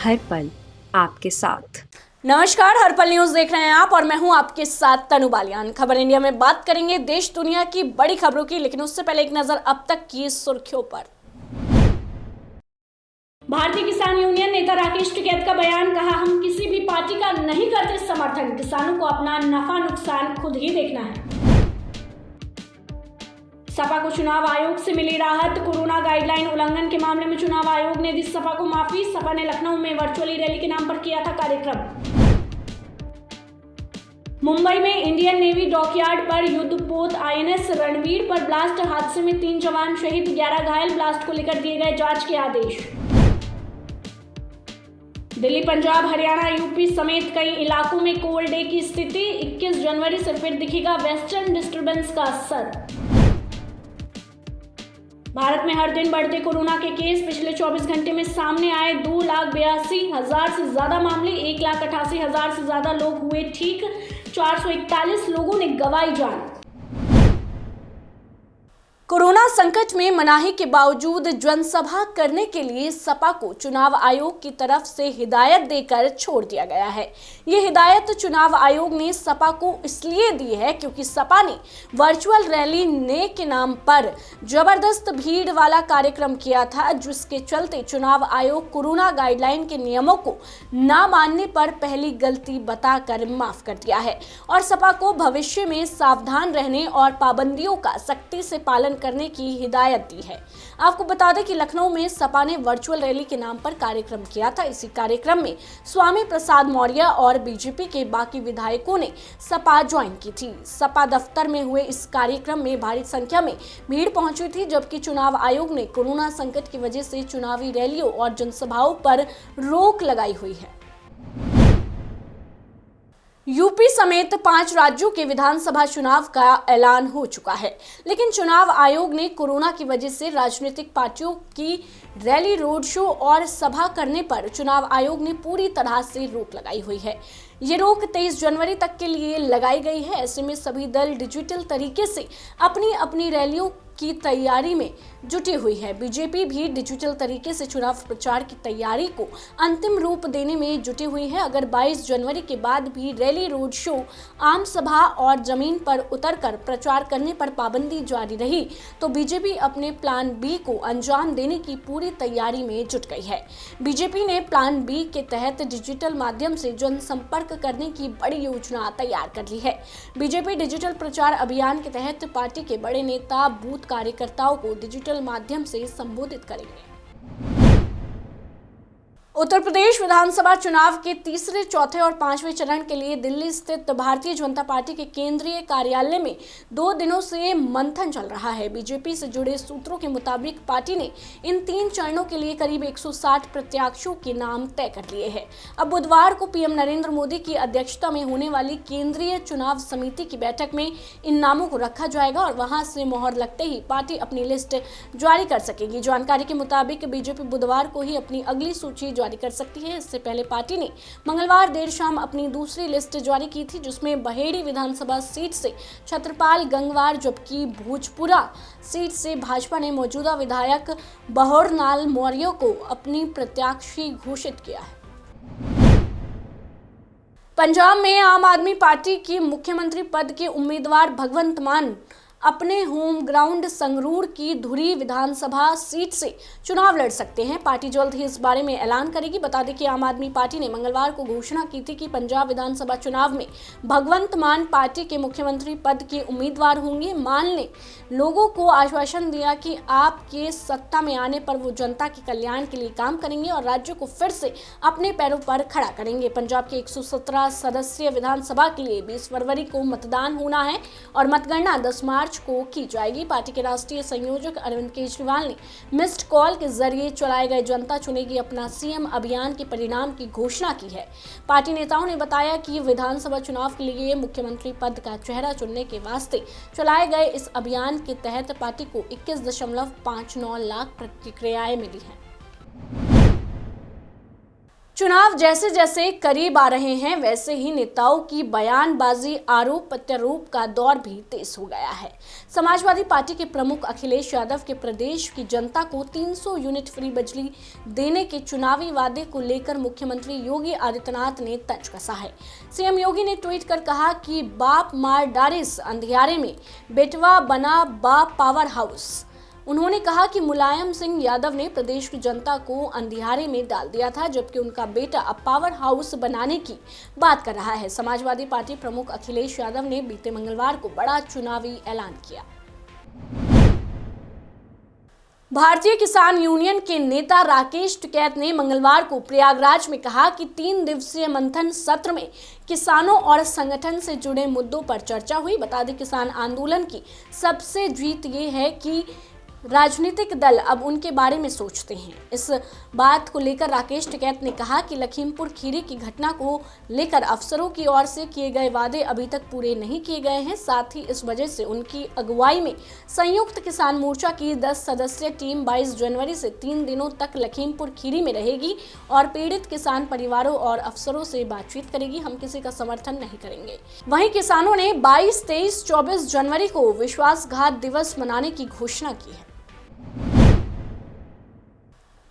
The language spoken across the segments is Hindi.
हर पल आपके साथ। नमस्कार, हर पल न्यूज देख रहे हैं आप और मैं हूं आपके साथ तनु बालियान। खबर इंडिया में बात करेंगे देश दुनिया की बड़ी खबरों की, लेकिन उससे पहले एक नजर अब तक की सुर्खियों पर। भारतीय किसान यूनियन नेता राकेश टिकैत का बयान, कहा हम किसी भी पार्टी का नहीं करते समर्थन, किसानों को अपना नफा नुकसान खुद ही देखना है। सपा को चुनाव आयोग से मिली राहत, कोरोना गाइडलाइन उल्लंघन के मामले में चुनाव आयोग ने दी सपा को माफी। सपा ने लखनऊ में वर्चुअली रैली के नाम पर किया था कार्यक्रम। मुंबई में इंडियन नेवी डॉकयार्ड पर युद्धपोत आईएनएस रणवीर पर ब्लास्ट, हादसे में 3 जवान शहीद, 11 घायल। ब्लास्ट को लेकर दिए गए जांच के आदेश। दिल्ली, पंजाब, हरियाणा, यूपी समेत कई इलाकों में कोल्ड डे की स्थिति। 21 जनवरी से फिर दिखेगा वेस्टर्न डिस्टर्बेंस का असर। भारत में हर दिन बढ़ते कोरोना के केस, पिछले 24 घंटे में सामने आए 2,82,000 से ज्यादा मामले, 1,88,000 से ज्यादा लोग हुए ठीक, 441 लोगों ने गंवाई जान। कोरोना संकट में मनाही के बावजूद जनसभा करने के लिए सपा को चुनाव आयोग की तरफ से हिदायत देकर छोड़ दिया गया है। ये हिदायत चुनाव आयोग ने सपा को इसलिए दी है क्योंकि सपा ने वर्चुअल रैली ने के नाम पर जबरदस्त भीड़ वाला कार्यक्रम किया था, जिसके चलते चुनाव आयोग कोरोना गाइडलाइन के नियमों को न मानने पर पहली गलती बताकर माफ कर दिया है और सपा को भविष्य में सावधान रहने और पाबंदियों का सख्ती से पालन करने की हिदायत दी है। आपको बता दें कि लखनऊ में सपा ने वर्चुअल रैली के नाम पर कार्यक्रम किया था। इसी कार्यक्रम में स्वामी प्रसाद मौर्य और बीजेपी के बाकी विधायकों ने सपा ज्वाइन की थी। सपा दफ्तर में हुए इस कार्यक्रम में भारी संख्या में भीड़ पहुंची थी, जबकि चुनाव आयोग ने कोरोना संकट की वजह से चुनावी रैलियों और जनसभाओं पर रोक लगाई हुई है। यूपी समेत 5 राज्यों के विधानसभा चुनाव का ऐलान हो चुका है, लेकिन चुनाव आयोग ने कोरोना की वजह से राजनीतिक पार्टियों की रैली, रोड शो और सभा करने पर चुनाव आयोग ने पूरी तरह से रोक लगाई हुई है। ये रोक 23 जनवरी तक के लिए लगाई गई है। ऐसे में सभी दल डिजिटल तरीके से अपनी अपनी रैलियों की तैयारी में जुटी हुई है। बीजेपी भी डिजिटल तरीके से चुनाव प्रचार की तैयारी को अंतिम रूप देने में जुटी हुई है। अगर 22 जनवरी के बाद भी रैली, रोड शो, आम सभा और जमीन पर उतरकर प्रचार करने पर पाबंदी जारी रही तो बीजेपी अपने प्लान बी को अंजाम देने की पूरी तैयारी में जुट गई है। बीजेपी ने प्लान बी के तहत डिजिटल माध्यम से जनसंपर्क करने की बड़ी योजना तैयार कर ली है। बीजेपी डिजिटल प्रचार अभियान के तहत पार्टी के बड़े नेता बूथ कार्यकर्ताओं को डिजिटल माध्यम से संबोधित करेंगे। उत्तर प्रदेश विधानसभा चुनाव के तीसरे, चौथे और 5वें चरण के लिए दिल्ली स्थित भारतीय जनता पार्टी के केंद्रीय कार्यालय में 2 दिनों से मंथन चल रहा है। बीजेपी से जुड़े सूत्रों के मुताबिक पार्टी ने इन 3 चरणों के लिए करीब 160 प्रत्याशियों के नाम तय कर लिए हैं। अब बुधवार को पीएम नरेंद्र मोदी की अध्यक्षता में होने वाली केंद्रीय चुनाव समिति की बैठक में इन नामों को रखा जाएगा और वहां से मोहर लगते ही पार्टी अपनी लिस्ट जारी कर सकेगी। जानकारी के मुताबिक बीजेपी बुधवार को ही अपनी अगली सूची जारी कर सकती है। इससे पहले पार्टी ने मंगलवार देर शाम अपनी दूसरी लिस्ट जारी की थी, जिसमें बहेड़ी विधानसभा सीट से छत्रपाल गंगवार, जबकि भोजपुरा सीट से भाजपा ने मौजूदा विधायक बहोरनाल मौर्य को अपनी प्रत्याशी घोषित किया है। पंजाब में आम आदमी पार्टी की मुख्यमंत्री पद के उम्मीदवार भगवंत मान अपने होम ग्राउंड संगरूर की धुरी विधानसभा सीट से चुनाव लड़ सकते हैं। पार्टी जल्द ही इस बारे में ऐलान करेगी। बता दें कि आम आदमी पार्टी ने मंगलवार को घोषणा की थी कि पंजाब विधानसभा चुनाव में भगवंत मान पार्टी के मुख्यमंत्री पद के उम्मीदवार होंगे। मान ने लोगों को आश्वासन दिया कि आपके सत्ता में आने पर वो जनता के कल्याण के लिए काम करेंगे और राज्य को फिर से अपने पैरों पर खड़ा करेंगे। पंजाब के 117 सदस्यीय विधानसभा के लिए 20 फरवरी को मतदान होना है और मतगणना 10 मार्च को की जाएगी। पार्टी के राष्ट्रीय संयोजक अरविंद केजरीवाल ने मिस्ड कॉल के जरिए चलाए गए जनता चुनेगी अपना सीएम अभियान के परिणाम की घोषणा की है। पार्टी नेताओं ने बताया कि विधानसभा चुनाव के लिए मुख्यमंत्री पद का चेहरा चुनने के वास्ते चलाए गए इस अभियान के तहत पार्टी को 21.59 लाख प्रतिक्रियाएं मिली हैं। चुनाव जैसे जैसे करीब आ रहे हैं वैसे ही नेताओं की बयानबाजी, आरोप प्रत्यारोप का दौर भी तेज हो गया है। समाजवादी पार्टी के प्रमुख अखिलेश यादव के प्रदेश की जनता को 300 यूनिट फ्री बिजली देने के चुनावी वादे को लेकर मुख्यमंत्री योगी आदित्यनाथ ने तंज कसा है। सीएम योगी ने ट्वीट कर कहा कि बाप मार डारिस अंधियारे में, बेटवा बना बाप पावर हाउस। उन्होंने कहा कि मुलायम सिंह यादव ने प्रदेश की जनता को अंधियारे में डाल दिया था, जबकि उनका बेटा अब पावर हाउस बनाने की बात कर रहा है। समाजवादी पार्टी प्रमुख अखिलेश यादव ने बीते मंगलवार को बड़ा चुनावी ऐलान किया। भारतीय किसान यूनियन के नेता राकेश टिकैत ने मंगलवार को प्रयागराज में कहा कि 3 दिवसीय मंथन सत्र में किसानों और संगठन से जुड़े मुद्दों पर चर्चा हुई। बता दें, किसान आंदोलन की सबसे जीत ये है कि राजनीतिक दल अब उनके बारे में सोचते हैं। इस बात को लेकर राकेश टिकैत ने कहा कि लखीमपुर खीरी की घटना को लेकर अफसरों की ओर से किए गए वादे अभी तक पूरे नहीं किए गए हैं। साथ ही इस वजह से उनकी अगुवाई में संयुक्त किसान मोर्चा की 10 सदस्यीय टीम 22 जनवरी से 3 दिनों तक लखीमपुर खीरी में रहेगी और पीड़ित किसान परिवारों और अफसरों से बातचीत करेगी। हम किसी का समर्थन नहीं करेंगे। वहीं किसानों ने 22, 23, 24 जनवरी को विश्वासघात दिवस मनाने की घोषणा की है।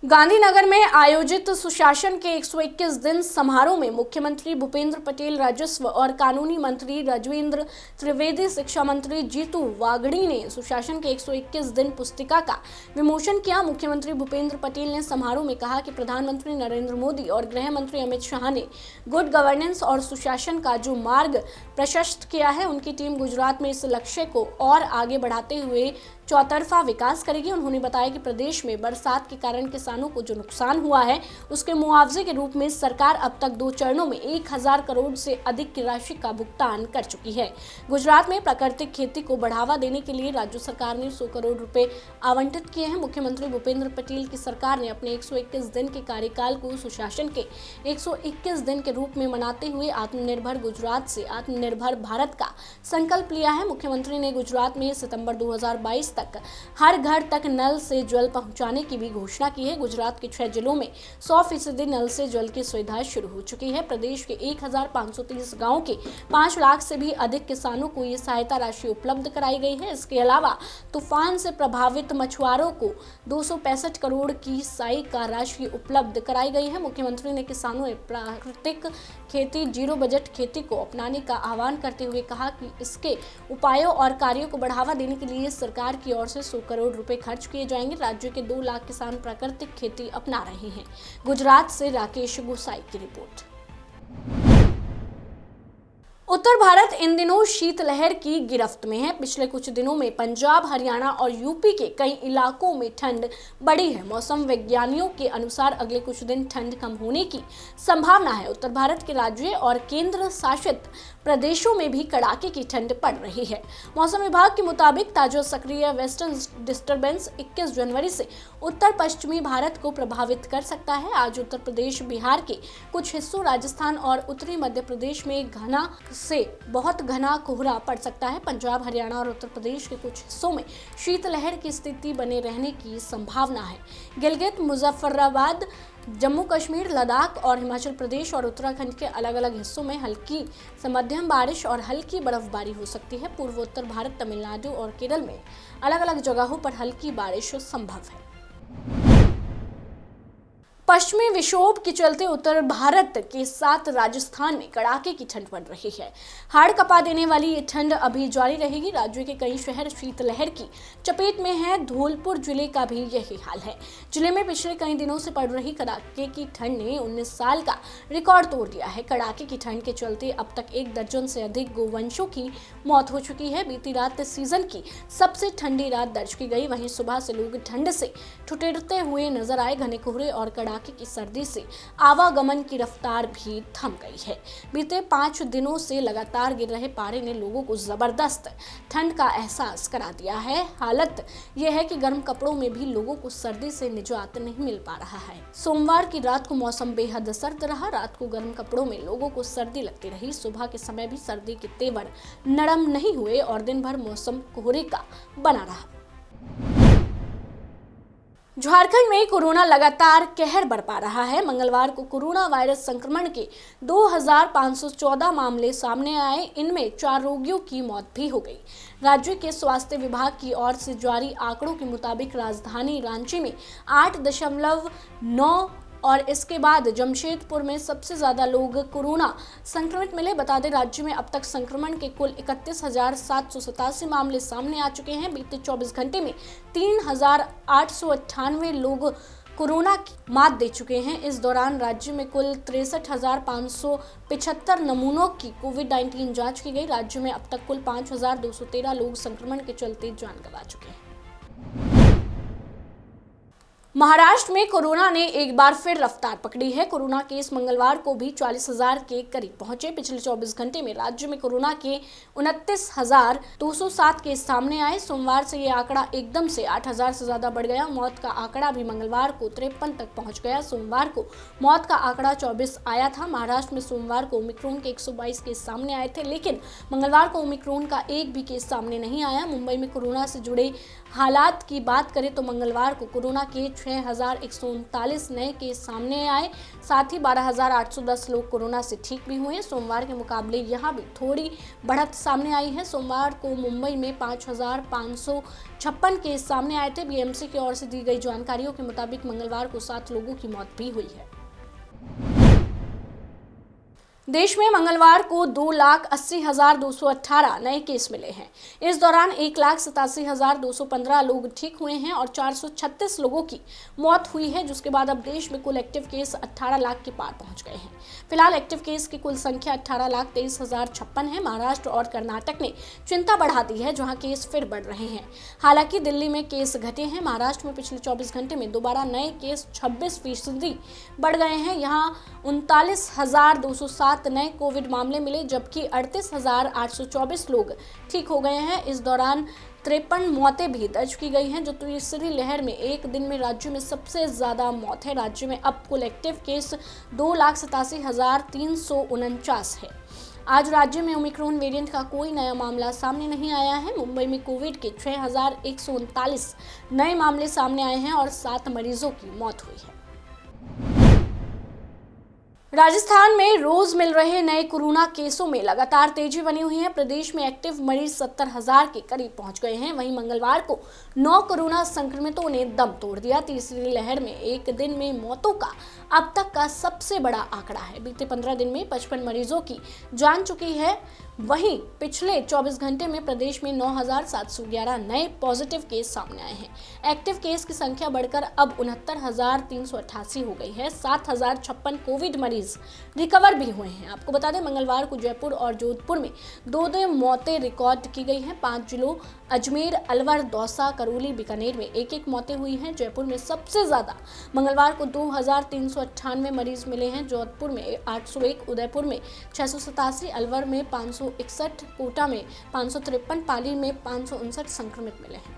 गांधीनगर में आयोजित सुशासन के 121 दिन समारोह में मुख्यमंत्री भूपेंद्र पटेल, राजस्व और कानूनी मंत्री राजेंद्र त्रिवेदी, शिक्षा मंत्री जीतू वागड़ी ने सुशासन के 121 दिन पुस्तिका का विमोचन किया। मुख्यमंत्री भूपेंद्र पटेल ने समारोह में कहा कि प्रधानमंत्री नरेंद्र मोदी और गृह मंत्री अमित शाह ने गुड गवर्नेंस और सुशासन का जो मार्ग प्रशस्त किया है, उनकी टीम गुजरात में इस लक्ष्य को और आगे बढ़ाते हुए चौतरफा विकास करेगी। उन्होंने बताया कि प्रदेश में बरसात के कारण किसानों को जो नुकसान हुआ है, उसके मुआवजे के रूप में सरकार अब तक 2 चरणों में 1000 करोड़ से अधिक की राशि का भुगतान कर चुकी है। गुजरात में प्राकृतिक खेती को बढ़ावा देने के लिए राज्य सरकार ने 100 करोड़ रुपए आवंटित किए हैं। मुख्यमंत्री भूपेंद्र पटेल की सरकार ने अपने 121 दिन के कार्यकाल को सुशासन के 121 दिन के रूप में मनाते हुए आत्मनिर्भर गुजरात से आत्मनिर्भर भारत का संकल्प लिया है। मुख्यमंत्री ने गुजरात में सितंबर 2022 तक हर घर तक नल से जल पहुंचाने की भी घोषणा की है। गुजरात के 6 जिलों में 100% नल से जल की सुविधा शुरू हो चुकी है। प्रदेश के 1530 गांवों के 5 लाख से भी अधिक किसानों को ये सहायता राशि उपलब्ध कराई गई है। इसके अलावा तूफान से प्रभावित मछुआरों को 265 करोड़ की सहायता राशि उपलब्ध कराई गई है। मुख्यमंत्री ने किसानों ने प्राकृतिक खेती, जीरो बजट खेती को अपनाने का आह्वान करते हुए कहा कि इसके उपायों और कार्यों को बढ़ावा देने के लिए सरकार की ओर से 100 करोड़ रुपए खर्च किए जाएंगे। राज्य के 2 लाख किसान प्राकृतिक खेती अपना रहे हैं। गुजरात से राकेश गोसाई की रिपोर्ट। उत्तर भारत इन दिनों शीतलहर की गिरफ्त में है। पिछले कुछ दिनों में पंजाब, हरियाणा और यूपी के कई इलाकों में ठंड बढ़ी है। मौसम वैज्ञानिकों के अनुसार अगले कुछ दिन ठंड कम होने की संभावना है। उत्तर भारत के राज्यों और केंद्र शासित प्रदेशों में भी कड़ाके की ठंड पड़ रही है। मौसम विभाग के मुताबिक ताजा सक्रिय वेस्टर्न डिस्टर्बेंस 21 जनवरी से उत्तर पश्चिमी भारत को प्रभावित कर सकता है। आज उत्तर प्रदेश, बिहार के कुछ हिस्सों, राजस्थान और उत्तरी मध्य प्रदेश में घना से बहुत घना कोहरा पड़ सकता है। पंजाब, हरियाणा और उत्तर प्रदेश के कुछ हिस्सों में शीतलहर की स्थिति बने रहने की संभावना है। गिलगित, मुजफ्फराबाद, जम्मू कश्मीर, लद्दाख और हिमाचल प्रदेश और उत्तराखंड के अलग अलग हिस्सों में हल्की से मध्यम बारिश और हल्की बर्फबारी हो सकती है। पूर्वोत्तर भारत, तमिलनाडु और केरल में अलग अलग जगहों पर हल्की बारिश संभव है। पश्चिमी विक्षोभ के चलते उत्तर भारत के साथ राजस्थान में कड़ाके की ठंड पड़ रही है। हाड़ कपा देने वाली ये ठंड अभी जारी रहेगी। राज्य के कई शहर शीतलहर की चपेट में हैं। धौलपुर जिले का भी यही हाल है। जिले में पिछले कई दिनों से पड़ रही कड़ाके की ठंड ने 19 साल का रिकॉर्ड तोड़ दिया है। कड़ाके की ठंड के चलते अब तक 1 दर्जन से अधिक गोवंशों की मौत हो चुकी है। बीती रात सीजन की सबसे ठंडी रात दर्ज की गई। वहीं सुबह से लोग ठंड से ठुठुरते हुए नजर आए। घने कोहरे और कड़ाके की सर्दी से आवागमन की रफ्तार भी थम गई है। बीते 5 दिनों से लगातार गिर रहे पारे ने लोगों को जबरदस्त ठंड का एहसास करा दिया है। हालत यह है कि गर्म कपड़ों में भी लोगों को सर्दी से निजात नहीं मिल पा रहा है। सोमवार की रात को मौसम बेहद सर्द रहा। रात को गर्म कपड़ों में लोगों को सर्दी लगती रही। सुबह के समय भी सर्दी के तेवर नरम नहीं हुए और दिन भर मौसम कोहरे का बना रहा। झारखंड में कोरोना लगातार कहर बरपा रहा है। मंगलवार को कोरोना वायरस संक्रमण के 2514 मामले सामने आए। इनमें 4 रोगियों की मौत भी हो गई। राज्य के स्वास्थ्य विभाग की ओर से जारी आंकड़ों के मुताबिक राजधानी रांची में 8.9 और इसके बाद जमशेदपुर में सबसे ज्यादा लोग कोरोना संक्रमित मिले। बता दें, राज्य में अब तक संक्रमण के कुल 31,787 मामले सामने आ चुके हैं। बीते 24 घंटे में 3,898 लोग कोरोना की मात दे चुके हैं। इस दौरान राज्य में कुल 63,575 नमूनों की कोविड-19 जांच की गई। राज्य में अब तक कुल 5,213 लोग संक्रमण के चलते जान गंवा चुके हैं। महाराष्ट्र में कोरोना ने एक बार फिर रफ्तार पकड़ी है। कोरोना केस मंगलवार को भी 40,000 के करीब पहुंचे। पिछले 24 घंटे में राज्य में कोरोना के 29,207 केस सामने आए। सोमवार से ये आंकड़ा एकदम से 8,000 से ज्यादा बढ़ गया। मौत का आंकड़ा भी मंगलवार को 53 तक पहुंच गया। सोमवार को मौत का आंकड़ा 24 आया था। महाराष्ट्र में सोमवार को ओमिक्रॉन के 122 केस सामने आए थे, लेकिन मंगलवार को ओमिक्रॉन का एक भी केस सामने नहीं आया। मुंबई में कोरोना से जुड़े हालात की बात करें तो मंगलवार को कोरोना के 6,139 नए केस सामने आए। साथ ही 12,810 लोग कोरोना से ठीक भी हुए। सोमवार के मुकाबले यहां भी थोड़ी बढ़त सामने आई है। सोमवार को मुंबई में 5,556 केस सामने आए थे। बीएमसी की ओर से दी गई जानकारियों के मुताबिक मंगलवार को 7 लोगों की मौत भी हुई है। देश में मंगलवार को 2,80,218 नए केस मिले हैं। इस दौरान 1,87,215 लोग ठीक हुए हैं और 436 लोगों की मौत हुई है, जिसके बाद अब देश में कुल एक्टिव केस 18 लाख के पार पहुंच गए हैं। फिलहाल एक्टिव केस की कुल संख्या 18,23,056 है। महाराष्ट्र और कर्नाटक ने चिंता बढ़ा दी है, जहां केस फिर बढ़ रहे हैं। हालांकि दिल्ली में केस घटे हैं। महाराष्ट्र में पिछले 24 घंटे में दोबारा नए केस 26% बढ़ गए हैं। यहाँ 39,207 नए कोविड मामले मिले, जबकि 38,824 लोग ठीक हो गए हैं। इस दौरान 53 मौतें भी दर्ज की गई हैं, जो तीसरी लहर में एक दिन में राज्य में सबसे ज्यादा मौत है। राज्य में अब कुल एक्टिव केस 2,87,349 है। आज राज्य में ओमिक्रॉन वेरिएंट का कोई नया मामला सामने नहीं आया है। मुंबई में कोविड के 6,139 नए मामले सामने आए हैं और 7 मरीजों की मौत हुई है। राजस्थान में रोज मिल रहे नए कोरोना केसों में लगातार तेजी बनी हुई है। प्रदेश में एक्टिव मरीज 70,000 के करीब पहुंच गए हैं। वहीं मंगलवार को 9 कोरोना संक्रमितों ने दम तोड़ दिया। तीसरी लहर में एक दिन में मौतों का अब तक का सबसे बड़ा आंकड़ा है। बीते 15 दिन में 55 मरीजों की जान चुकी है। वहीं पिछले 24 घंटे में प्रदेश में 9,711 नए पॉजिटिव केस सामने आए हैं। एक्टिव केस की संख्या बढ़कर अब 69,388 हो गई है। 7,056 कोविड मरीज रिकवर भी हुए हैं। आपको बता दें, मंगलवार को जयपुर और जोधपुर में 2 मौतें रिकॉर्ड की गई हैं। 5 जिलों अजमेर, अलवर, दौसा, करौली, बीकानेर में 1-1 मौतें हुई हैं। जयपुर में सबसे ज्यादा मंगलवार को 2,398 मरीज मिले हैं। जोधपुर में 801, उदयपुर में 687, अलवर में 561, कोटा में 553, पाली में 559 संक्रमित मिले हैं।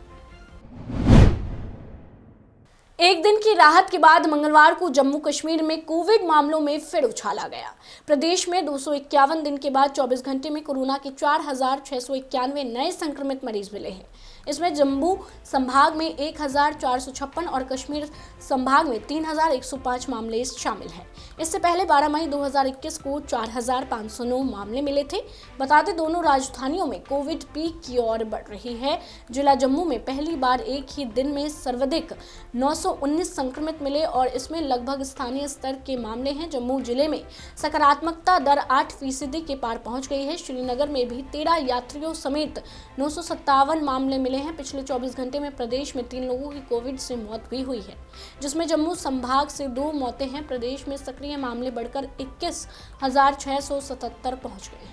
एक दिन की राहत के बाद मंगलवार को जम्मू कश्मीर में कोविड मामलों में फिर उछाल आ गया। प्रदेश में 251 दिन के बाद 24 घंटे में कोरोना के 4,691 नए संक्रमित मरीज मिले हैं। इसमें जम्मू संभाग में 1,456 और कश्मीर संभाग में 3,105 मामले शामिल हैं। इससे पहले 12 मई 2021 को 4,509 मामले मिले थे। बता दें, दोनों राजधानियों में कोविड पीक की ओर बढ़ रही है। जिला जम्मू में पहली बार एक ही दिन में सर्वाधिक 919 संक्रमित मिले और इसमें लगभग स्थानीय स्तर के मामले हैं। जम्मू जिले में सकारात्मकता दर 8% के पार पहुंच गई है। श्रीनगर में भी 13 यात्रियों समेत 957 मामले मिले हैं। पिछले 24 घंटे में प्रदेश में 3 लोगों की कोविड से मौत भी हुई है, जिसमें जम्मू संभाग से 2 मौतें हैं। प्रदेश में सक्रिय मामले बढ़कर 21,677 पहुंच गए हैं।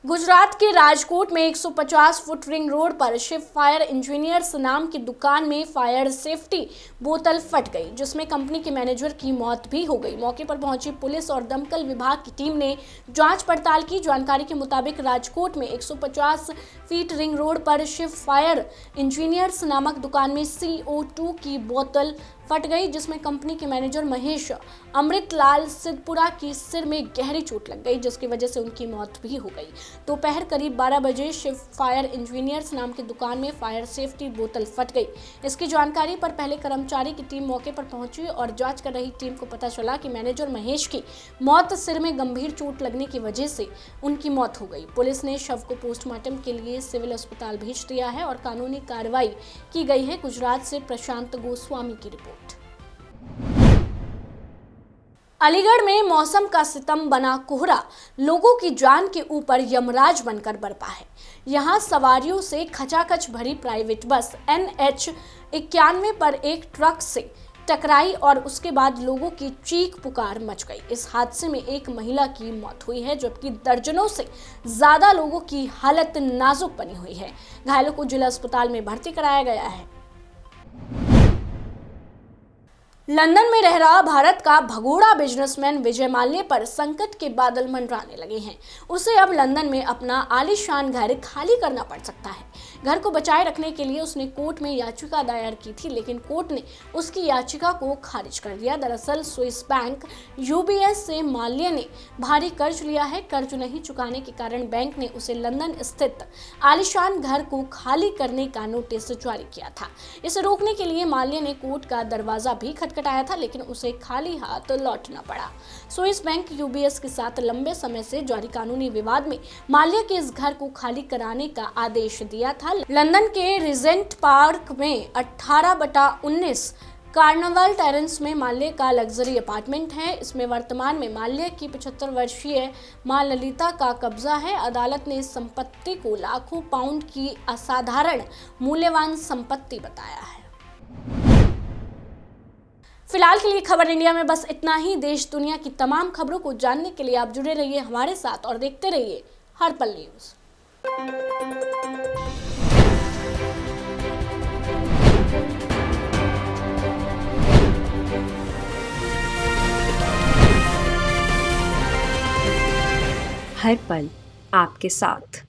गुजरात के राजकोट में 150 फुट रिंग रोड पर शिव फायर इंजीनियर्स नाम की दुकान में फायर सेफ्टी बोतल फट गई, जिसमें कंपनी के मैनेजर की मौत भी हो गई। मौके पर पहुंची पुलिस और दमकल विभाग की टीम ने जांच पड़ताल की। जानकारी के मुताबिक राजकोट में 150 फीट रिंग रोड पर शिव फायर इंजीनियर्स नामक दुकान में CO2 की बोतल फट गई, जिसमें कंपनी के मैनेजर महेश अमृतलाल सिद्धपुरा की सिर में गहरी चोट लग गई, जिसकी वजह से उनकी मौत भी हो गई। दोपहर करीब 12 बजे शिव फायर इंजीनियर्स नाम की दुकान में फायर सेफ्टी बोतल फट गई। इसकी जानकारी पर पहले कर्मचारी की टीम मौके पर पहुंची और जांच कर रही टीम को पता चला कि मैनेजर महेश की मौत सिर में गंभीर चोट लगने की वजह से उनकी मौत हो गई। पुलिस ने शव को पोस्टमार्टम के लिए सिविल अस्पताल भेज दिया है और कानूनी कार्रवाई की गई है। गुजरात से प्रशांत गोस्वामी की रिपोर्ट। अलीगढ़ में मौसम का सितम बना कोहरा लोगों की जान के ऊपर यमराज बनकर बरपा है। यहां सवारियों से खचाखच भरी प्राइवेट बस NH 91 पर एक ट्रक से टकराई और उसके बाद लोगों की चीख पुकार मच गई। इस हादसे में एक महिला की मौत हुई है, जबकि दर्जनों से ज्यादा लोगों की हालत नाजुक बनी हुई है। घायलों को जिला अस्पताल में भर्ती कराया गया है। लंदन में रह रहा भारत का भगोड़ा बिजनेसमैन विजय माल्या पर संकट के बादल मंडराने लगे हैं। उसे अब लंदन में अपना आलीशान घर खाली करना पड़ सकता है। घर को बचाए रखने के लिए उसने कोर्ट में याचिका दायर की थी, लेकिन कोर्ट ने उसकी याचिका को खारिज कर दिया। दरअसल स्विस बैंक UBS से माल्या ने भारी कर्ज लिया है। कर्ज नहीं चुकाने के कारण बैंक ने उसे लंदन स्थित आलीशान घर को खाली करने का नोटिस जारी किया था। इसे रोकने के लिए माल्या ने कोर्ट का दरवाजा भी खटखटाया था, लेकिन उसे खाली हाथ लौटना पड़ा। स्विस बैंक UBS के साथ लंबे समय से जारी कानूनी विवाद में माल्या के इस घर को खाली कराने का आदेश दिया था। लंदन के रिजेंट पार्क में 18/19 कार्निवल टेरेंस में माल्या का लग्जरी अपार्टमेंट है। इसमें वर्तमान में माल्या की 75 वर्षीय मां ललिता का कब्जा है। अदालत ने इस संपत्ति को लाखों पाउंड की असाधारण मूल्यवान संपत्ति बताया है। फिलहाल के लिए खबर इंडिया में बस इतना ही। देश दुनिया की तमाम खबरों को जानने के लिए आप जुड़े रहिए हमारे साथ और देखते रहिए हर पल न्यूज। हर पल आपके साथ।